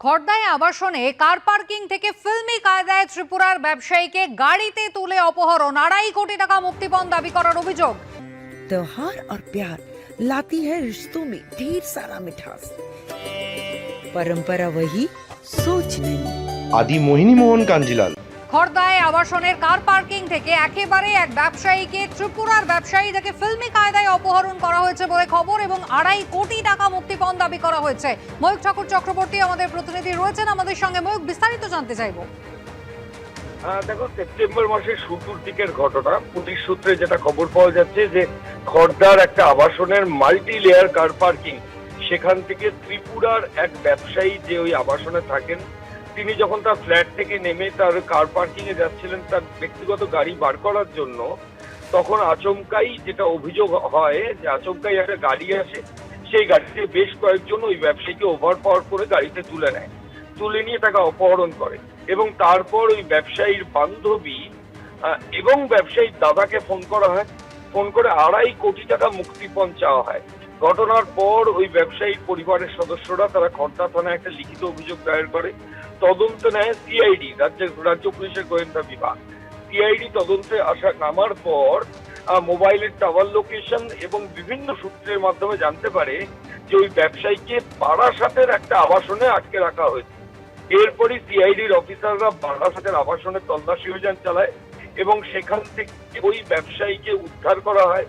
খড়দায় আবাসনে car parking থেকে ফিল্মি কায়দায় ত্রিপুরার ব্যবসায়ীকে গাড়িতে তুলে অপহরণ, 2.5 কোটি টাকা মুক্তিপণ দাবি করার অভিযোগ। त्योहार और प्यार लाती है रिश्तों में ढेर सारा मिठास। परंपरा वही, सोच नहीं। आदि मोहिनी मोहन कांजीलाल। খড়দায় আবাসনের কার পার্কিং থেকে একেবারে এক ব্যবসায়ীকে ত্রিপুরার ব্যবসায়ী থেকে ফিল্মি কায়দায় অপহরণ করা হয়েছে বলে খবর এবং 2.5 কোটি টাকা মুক্তিপণ দাবি করা হয়েছে। ময়ূক ঠাকুর চক্রবর্তী আমাদের প্রতিনিধি রয়েছেন আমাদের সঙ্গে। ময়ূক, বিস্তারিত জানতে চাইবো। দেখো, সেপ্টেম্বর মাসের শুরুর দিকের ঘটনা। পুলিশ সূত্রে যেটা খবর পাওয়া যাচ্ছে যে খড়দার একটা আবাসনের মাল্টি লেয়ার কার পার্কিং, সেখান থেকে ত্রিপুরার এক ব্যবসায়ী যে ওই আবাসনে থাকেন, তিনি যখন তার ফ্ল্যাট থেকে নেমে তার কার পার্কিং এ যাচ্ছিলেন তার ব্যক্তিগত গাড়ি বার করার জন্য, তখন আচমকাই যেটা অভিযোগ হয় যে আচমকাই একটা গাড়ি আসে, সেই গাড়িতে বেশ কয়েকজন ওই ব্যবসায়ীকে ওভারপাওয়ার করে গাড়িতে তুলে নেয়, তুলে নিয়ে তাকে অপহরণ করে এবং তারপর ওই ব্যবসায়ীর বান্ধবী এবং ব্যবসায়ীর দাদাকে ফোন করা হয়। ফোন করে 2.5 কোটি টাকা মুক্তিপণ চাওয়া হয়। ঘটনার পর ওই ব্যবসায়ীর পরিবারের সদস্যরা তারা খড়দা থানায় একটা লিখিত অভিযোগ দায়ের করে। তদন্ত নেয় সিআইডি, রাজ্য পুলিশের গোয়েন্দা বিভাগ। সিআইডি তদন্তে নামার পর মোবাইলের টাওয়ার লোকেশন এবং বিভিন্ন সূত্রের মাধ্যমে জানতে পারে যে ওই ব্যবসায়ীকে বারাসাতের একটা আবাসনে আটকে রাখা হয়েছে। এরপরই সিআইডির অফিসাররা বারাসাতের আবাসনে তল্লাশি অভিযান চালায় এবং সেখান থেকে ওই ব্যবসায়ীকে উদ্ধার করা হয়।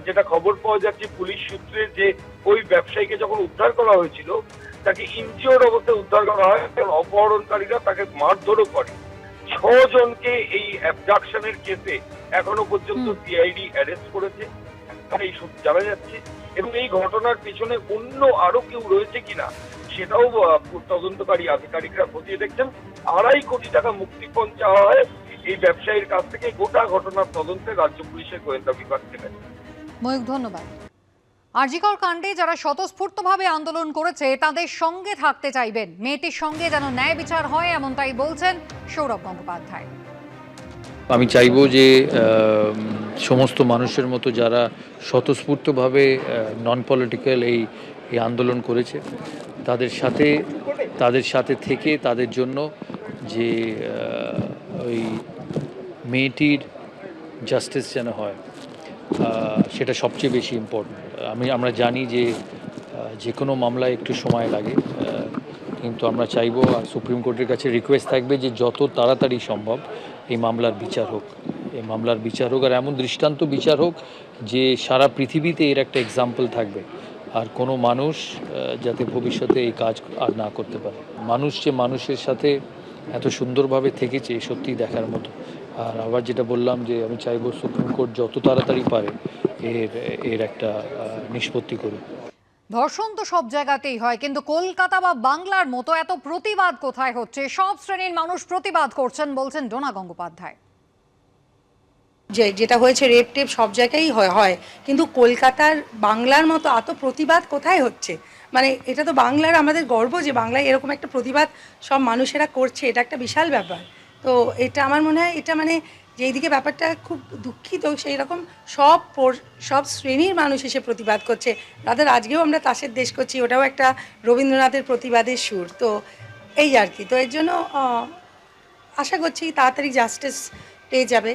যেটা খবর পাওয়া যাচ্ছে পুলিশ সূত্রে যে ওই ব্যবসায়ীকে যখন উদ্ধার করা হয়েছিল তাকে ইনজিওর্ড অবস্থায় উদ্ধার করা হয়, কারণ অপহরণকারীরা তাকে মারধরও করে। 6 জনকে এই অ্যাবডাকশনের কেসে এখনো পর্যন্ত সিআইডি অ্যারেস্ট করেছে, এই সব জানা যাচ্ছে। এবং এই ঘটনার পিছনে অন্য আরো কেউ রয়েছে কিনা সেটাও তদন্তকারী আধিকারিকরা খতিয়ে দেখছেন। 2.5 কোটি টাকা মুক্তিপণ চাওয়া হয় এই ব্যবসায়ীর কাছ থেকে। গোটা ঘটনার তদন্তে রাজ্য পুলিশের গোয়েন্দা বিভাগ থেকে। ময়ূক, ধন্যবাদ। আরজিকর কাণ্ডে যারা স্বতঃস্ফূর্তভাবে আন্দোলন করেছে তাদের সঙ্গে থাকতে চাইবেন, মেয়েটির সঙ্গে যেন ন্যায় বিচার হয় এমনটাই বলছেন সৌরভ গঙ্গোপাধ্যায়। আমি চাইবো যে সমস্ত মানুষের মতো যারা স্বতঃস্ফূর্তভাবে নন পলিটিক্যাল এই আন্দোলন করেছে তাদের সাথে থেকে তাদের জন্য যে ওই মেয়েটির জাস্টিস যেন হয় সেটা সবচেয়ে বেশি ইম্পর্টেন্ট। আমরা জানি যে কোনো মামলায় একটু সময় লাগে, কিন্তু আমরা চাইবো আর সুপ্রিম কোর্টের কাছে রিকোয়েস্ট থাকবে যে যত তাড়াতাড়ি সম্ভব এই মামলার বিচার হোক, আর এমন দৃষ্টান্ত বিচার হোক যে সারা পৃথিবীতে এর একটা এক্সাম্পল থাকবে, আর কোনো মানুষ যাতে ভবিষ্যতে এই কাজ আর না করতে পারে। মানুষ যে মানুষের সাথে এত সুন্দরভাবে থেকেছে সত্যি দেখার মতো। আর আবার যেটা বললাম যে আমি চাইবো সুপ্রিম কোর্ট যত তাড়াতাড়ি পারে এর একটা নিষ্পত্তি করুক। ধর্ষণ তো সব জায়গাতেই হয়, কিন্তু কলকাতা বা বাংলার মতো এত প্রতিবাদ কোথায় হচ্ছে? সব শ্রেণীর মানুষ প্রতিবাদ করছেন বলছেন ডোনা গঙ্গোপাধ্যায়। যেটা হয়েছে রেপ টেপ সব জায়গায় হয়, কিন্তু কলকাতার বাংলার মতো এত প্রতিবাদ কোথায় হচ্ছে? মানে এটা তো বাংলার আমাদের গর্ব যে বাংলায় এরকম একটা প্রতিবাদ সব মানুষেরা করছে, এটা একটা বিশাল ব্যাপার। তো এটা আমার মনে হয় এটা মানে যেই দিকে ব্যাপারটা খুব দুঃখিত, সেই রকম সব শ্রেণীর মানুষ এসে প্রতিবাদ করছে। তাদের আজকেও আমরা তাসের দেশ করছি, ওটাও একটা রবীন্দ্রনাথের প্রতিবাদের সুর। তো এই আর কি, তো এর জন্য আশা করছি তাড়াতাড়ি জাস্টিস পেয়ে যাবে।